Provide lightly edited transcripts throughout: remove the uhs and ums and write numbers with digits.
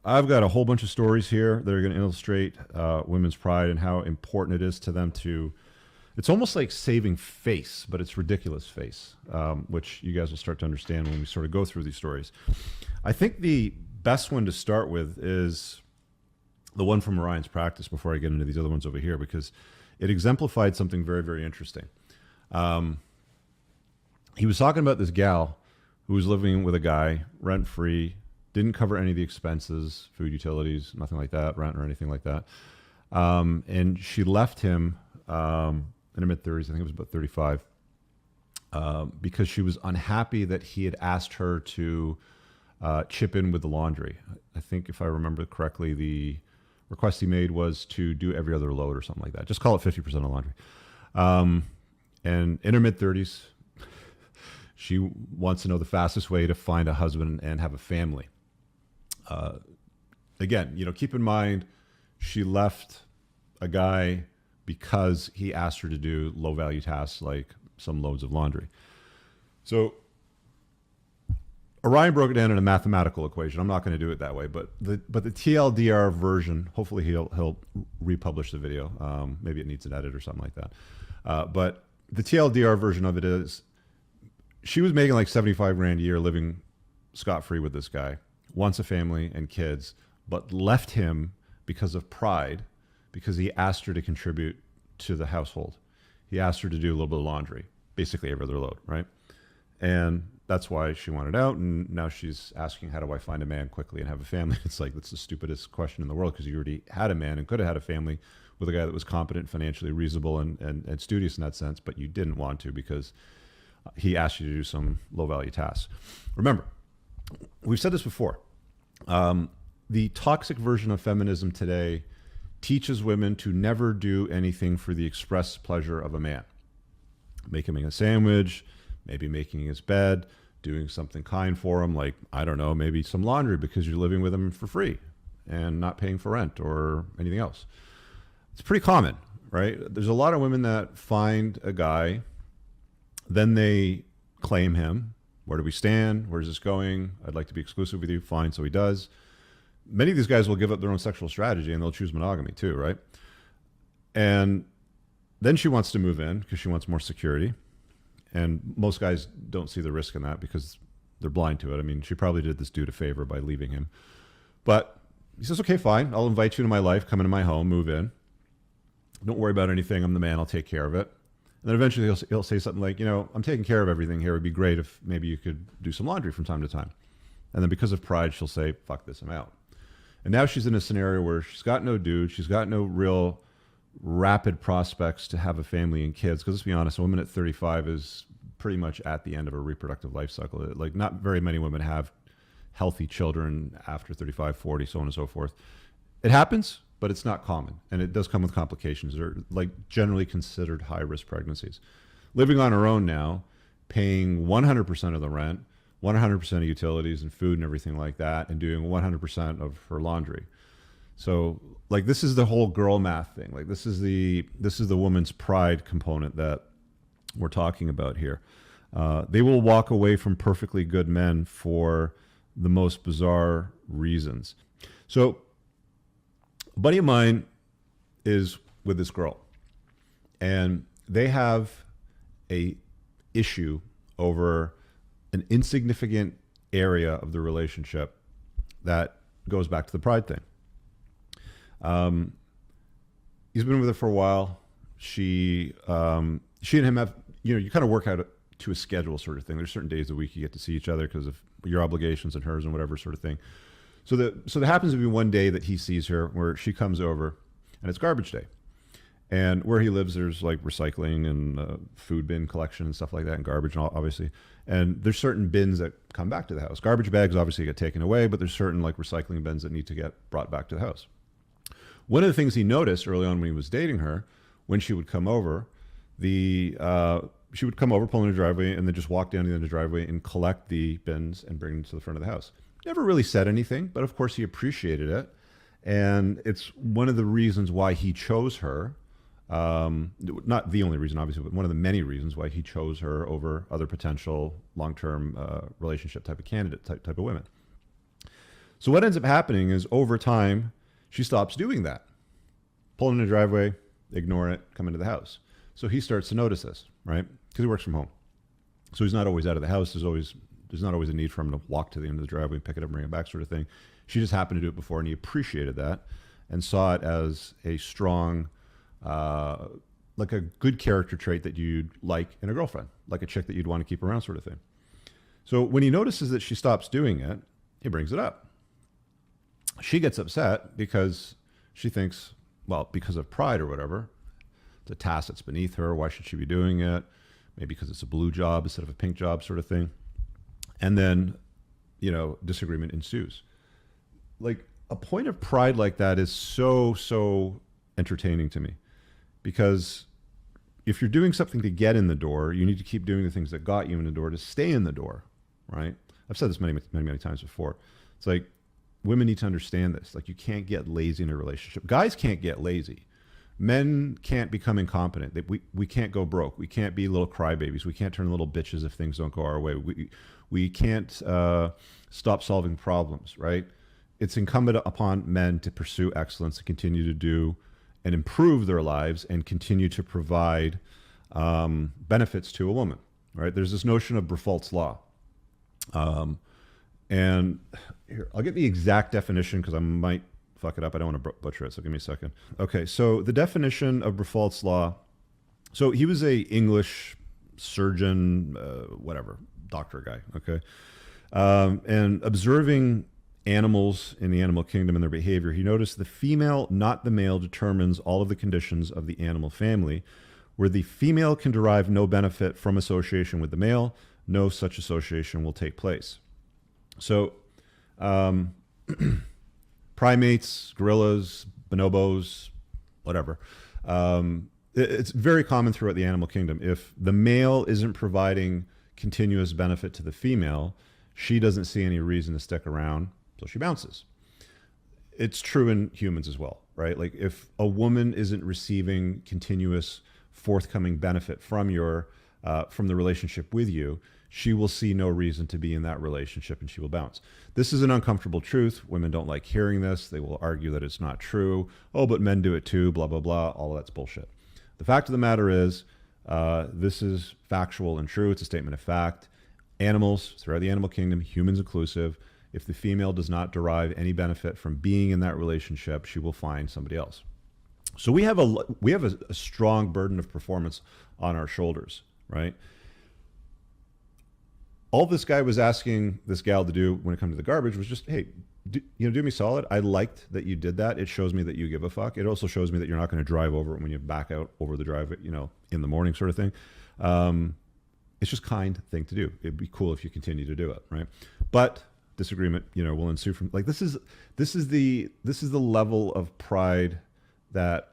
I've got a whole bunch of stories here that are going to illustrate women's pride and how important it is to them to. It's almost like saving face, but it's ridiculous face, which you guys will start to understand when we sort of go through these stories. I think the best one to start with is the one from Ryan's practice before I get into these other ones over here, because it exemplified something very, very interesting. He was talking about this gal who was living with a guy rent-free, didn't cover any of the expenses, food, utilities, nothing like that, rent or anything like that. And she left him in her mid-30s, I think it was about 35, because she was unhappy that he had asked her to chip in with the laundry. I think if I remember correctly, the request he made was to do every other load or something like that. Just call it 50% of laundry. And in her mid-30s, she wants to know the fastest way to find a husband and have a family. Again, keep in mind, she left a guy because he asked her to do low-value tasks like some loads of laundry. So Orion broke it down in a mathematical equation. I'm not going to do it that way, but the TLDR version, hopefully he'll republish the video. Maybe it needs an edit or something like that. But the TLDR version of it is, she was making like 75 grand a year living scot-free with this guy, wants a family and kids, but left him because of pride, because he asked her to contribute to the household. He asked her to do a little bit of laundry, basically every other load, right? And that's why she wanted out, and now she's asking, how do I find a man quickly and have a family? It's like, that's the stupidest question in the world, because you already had a man and could have had a family with a guy that was competent, financially reasonable, and studious in that sense, but you didn't want to because he asked you to do some low-value tasks. Remember, we've said this before. The toxic version of feminism today teaches women to never do anything for the express pleasure of a man. Making him a sandwich, maybe making his bed, doing something kind for him, like, I don't know, maybe some laundry because you're living with him for free and not paying for rent or anything else. It's pretty common, right? There's a lot of women that find a guy, then they claim him. Where do we stand? Where's this going? I'd like to be exclusive with you. Fine, so he does. Many of these guys will give up their own sexual strategy and they'll choose monogamy too, right? And then she wants to move in because she wants more security. And most guys don't see the risk in that because they're blind to it. I mean, she probably did this dude a favor by leaving him. But he says, okay, fine. I'll invite you to my life. Come into my home. Move in. Don't worry about anything. I'm the man. I'll take care of it. And then eventually he'll say something like, I'm taking care of everything here. It'd be great if maybe you could do some laundry from time to time. And then because of pride, she'll say, fuck this, I'm out. And now she's in a scenario where she's got no dude. She's got no real rapid prospects to have a family and kids. Because let's be honest, a woman at 35 is pretty much at the end of her reproductive life cycle. Like, not very many women have healthy children after 35, 40, so on and so forth. It happens, but it's not common. And it does come with complications. They're like generally considered high-risk pregnancies. Living on her own now, paying 100% of the rent, 100% of utilities and food and everything like that, and doing 100% of her laundry. So like, this is the whole girl math thing. Like, this is the woman's pride component that we're talking about here. They will walk away from perfectly good men for the most bizarre reasons. So a buddy of mine is with this girl, and they have a issue over an insignificant area of the relationship that goes back to the pride thing. He's been with her for a while. She and him have, you kind of work out to a schedule sort of thing. There's certain days a week you get to see each other because of your obligations and hers and whatever sort of thing. So there happens to be one day that he sees her where she comes over, and it's garbage day. And where he lives, there's like recycling and food bin collection and stuff like that, and garbage, obviously. And there's certain bins that come back to the house. Garbage bags obviously get taken away, but there's certain like recycling bins that need to get brought back to the house. One of the things he noticed early on when he was dating her, when she would come over, she would come over, pull in the driveway, and then just walk down the end of the driveway and collect the bins and bring them to the front of the house. Never really said anything, but of course he appreciated it. And it's one of the reasons why he chose her. Not the only reason, obviously, but one of the many reasons why he chose her over other potential long-term relationship type of candidate, type of women. So what ends up happening is over time, she stops doing that. Pull in the driveway, ignore it, come into the house. So he starts to notice this, right? Because he works from home. So he's not always out of the house. There's not always a need for him to walk to the end of the driveway and pick it up and bring it back, sort of thing. She just happened to do it before, and he appreciated that and saw it as a strong, like a good character trait that you'd like in a girlfriend, like a chick that you'd want to keep around, sort of thing. So when he notices that she stops doing it, he brings it up. She gets upset because she thinks, well, because of pride or whatever, it's a task that's beneath her. Why should she be doing it? Maybe because it's a blue job instead of a pink job, sort of thing. And then, disagreement ensues. Like, a point of pride like that is so entertaining to me, because if you're doing something to get in the door, you need to keep doing the things that got you in the door to stay in the door, right? I've said this many times before. It's like, women need to understand this. Like, you can't get lazy in a relationship. Guys can't get lazy. Men can't become incompetent. We can't go broke. We can't be little crybabies. We can't turn little bitches if things don't go our way. We can't stop solving problems, right? It's incumbent upon men to pursue excellence, to continue to do and improve their lives and continue to provide benefits to a woman, right? There's this notion of Bruffault's law. And here, I'll get the exact definition because I might fuck it up. I don't want to butcher it, so give me a second. Okay, so the definition of Bruffault's law. So he was a English surgeon, whatever, doctor guy, okay? And observing animals in the animal kingdom and their behavior, he noticed the female, not the male, determines all of the conditions of the animal family. Where the female can derive no benefit from association with the male, no such association will take place. So primates, gorillas, bonobos, whatever. It's very common throughout the animal kingdom. If the male isn't providing continuous benefit to the female, she doesn't see any reason to stick around, so she bounces. It's true in humans as well, right? Like, if a woman isn't receiving continuous forthcoming benefit from from the relationship with you, she will see no reason to be in that relationship and she will bounce. This is an uncomfortable truth. Women don't like hearing this. They will argue that it's not true. Oh, but men do it too, blah, blah, blah. All of that's bullshit. The fact of the matter is, this is factual and true. It's a statement of fact. Animals throughout the animal kingdom, humans inclusive, if the female does not derive any benefit from being in that relationship, she will find somebody else. So we have a strong burden of performance on our shoulders, right? All this guy was asking this gal to do when it comes to the garbage was just, hey, do me solid. I liked that you did that. It shows me that you give a fuck. It also shows me that you're not going to drive over it when you back out over the driveway, in the morning, sort of thing. It's just kind thing to do. It'd be cool if you continue to do it, right? But disagreement, will ensue from, like, this is the level of pride that,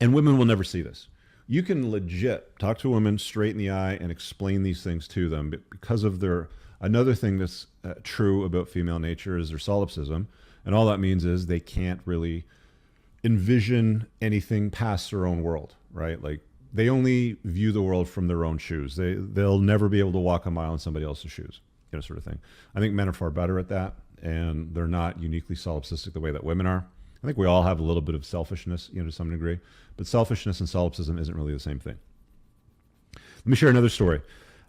and women will never see this. You can legit talk to a woman straight in the eye and explain these things to them, but because of another thing that's true about female nature is their solipsism. And all that means is they can't really envision anything past their own world, right? Like, they only view the world from their own shoes. They'll never be able to walk a mile in somebody else's shoes, sort of thing. I think men are far better at that, and they're not uniquely solipsistic the way that women are. I think we all have a little bit of selfishness, to some degree, but selfishness and solipsism isn't really the same thing. Let me share another story.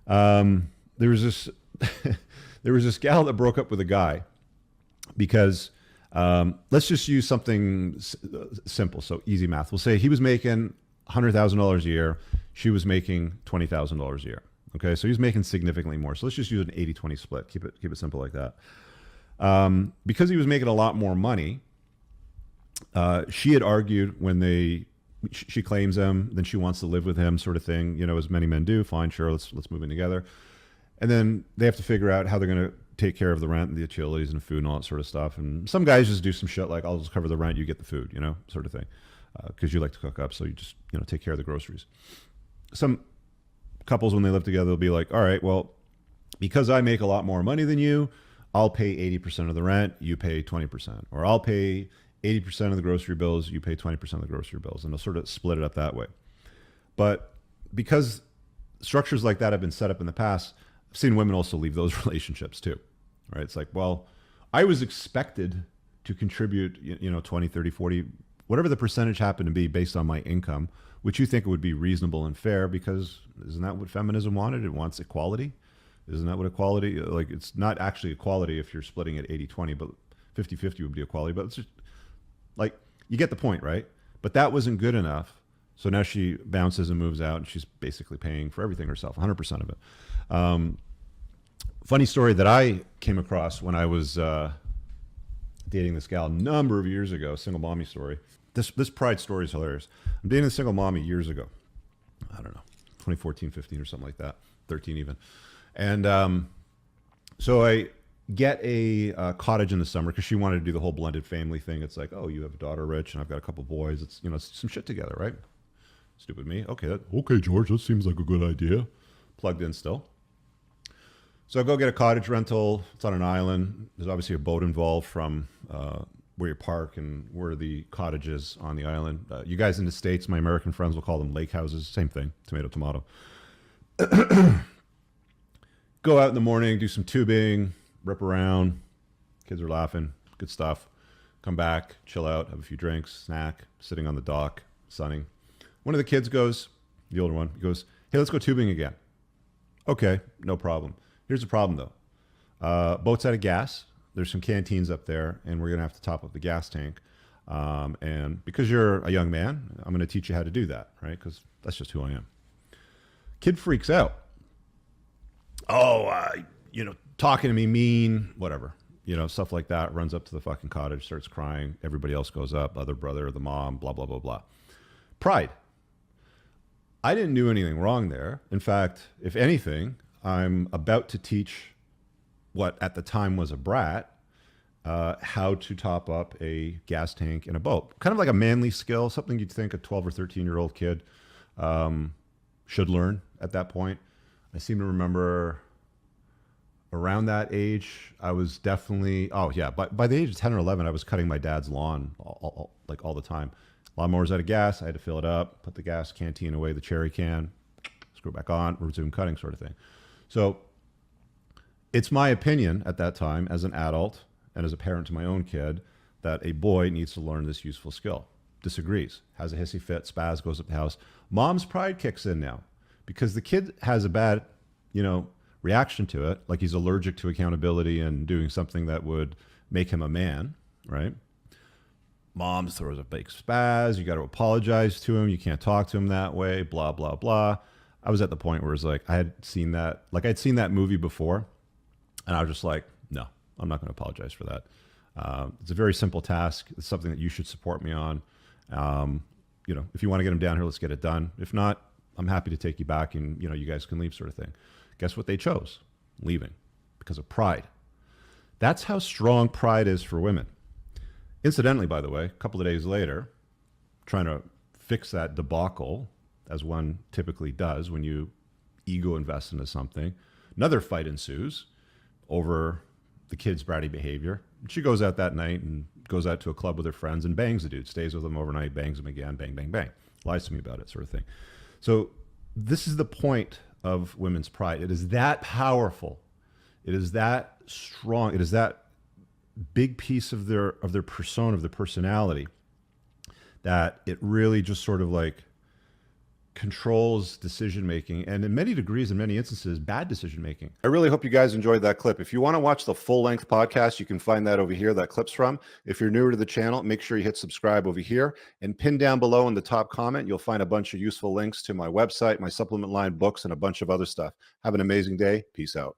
There was this gal that broke up with a guy because, let's just use something simple, so easy math. We'll say he was making $100,000 a year. She was making $20,000 a year. Okay, so he's making significantly more. So let's just use an 80-20 split. Keep it simple like that. Because he was making a lot more money, she had argued when she claims him, then she wants to live with him, sort of thing, as many men do. Fine, sure, let's move in together. And then they have to figure out how they're going to take care of the rent and the utilities and the food and all that sort of stuff. And some guys just do some shit like, I'll just cover the rent, you get the food, sort of thing. Because you like to cook up, so you just take care of the groceries. Some couples, when they live together, they'll be like, all right, well, because I make a lot more money than you, I'll pay 80% of the rent, you pay 20%. Or I'll pay 80% of the grocery bills, you pay 20% of the grocery bills. And they'll sort of split it up that way. But because structures like that have been set up in the past, I've seen women also leave those relationships too. Right? It's like, well, I was expected to contribute, 20, 30, 40, whatever the percentage happened to be based on my income, which you think would be reasonable and fair, because isn't that what feminism wanted? It wants equality. Isn't that what equality, like, it's not actually equality if you're splitting it 80-20, but 50-50 would be equality. But it's just like, you get the point, right? But that wasn't good enough. So now she bounces and moves out, and she's basically paying for everything herself, 100% of it. Funny story that I came across when I was dating this gal a number of years ago, single mommy story. This pride story is hilarious. I'm dating a single mommy years ago. I don't know, 2014, 15 or something like that, 13 even. And so I get a cottage in the summer because she wanted to do the whole blended family thing. It's like, oh, you have a daughter, Rich, and I've got a couple boys. It's, it's some shit together, right? Stupid me. Okay, okay, George, that seems like a good idea. Plugged in still. So I go get a cottage rental. It's on an island. There's obviously a boat involved from where you park and where the cottage is on the island. You guys in the States, my American friends will call them lake houses. Same thing, tomato, tomato. Go out in the morning, do some tubing, rip around. Kids are laughing, good stuff. Come back, chill out, have a few drinks, snack, sitting on the dock, sunning. One of the kids goes, the older one, he goes, hey, let's go tubing again. Okay, no problem. Here's the problem though. Boat's out of gas. There's some canteens up there, and we're gonna have to top up the gas tank. And because you're a young man, I'm gonna teach you how to do that, right? Because that's just who I am. Kid freaks out. Oh, talking to me mean, whatever, stuff like that. Runs up to the fucking cottage, starts crying. Everybody else goes up, other brother, the mom, blah, blah, blah, blah. Pride. I didn't do anything wrong there. In fact, if anything, I'm about to teach what at the time was a brat, how to top up a gas tank in a boat. Kind of like a manly skill, something you'd think a 12 or 13-year-old kid should learn at that point. I seem to remember around that age, I was definitely, by the age of 10 or 11, I was cutting my dad's lawn all the time. Lawnmower's out of gas, I had to fill it up, put the gas canteen away, the cherry can, screw it back on, resume cutting, sort of thing. So it's my opinion at that time as an adult and as a parent to my own kid that a boy needs to learn this useful skill. Disagrees, has a hissy fit, spaz, goes up the house. Mom's pride kicks in now because the kid has a bad, reaction to it, like he's allergic to accountability and doing something that would make him a man, right? Mom throws a big spaz. You got to apologize to him. You can't talk to him that way, blah, blah, blah. I was at the point where it's like, I'd seen that movie before, and I was just like, no, I'm not going to apologize for that. It's a very simple task. It's something that you should support me on. If you want to get him down here, let's get it done. If not, I'm happy to take you back and, you guys can leave, sort of thing. Guess what they chose? Leaving because of pride. That's how strong pride is for women. Incidentally, by the way, a couple of days later, trying to fix that debacle, as one typically does when you ego invest into something, another fight ensues over the kid's bratty behavior. She goes out that night and goes out to a club with her friends and bangs the dude, stays with him overnight, bangs him again, bang, bang, bang. Lies to me about it, sort of thing. So this is the point of women's pride. It is that powerful. It is that strong. It is that big piece of their persona, of their personality, that it really just sort of like controls decision making, and in many degrees, in many instances, bad decision making. I really hope you guys enjoyed that clip. If you want to watch the full length podcast, you can find that over here, that clip's from. If you're newer to the channel, make sure you hit subscribe over here, and pinned down below in the top comment, you'll find a bunch of useful links to my website, my supplement line, books, and a bunch of other stuff. Have an amazing day. Peace out.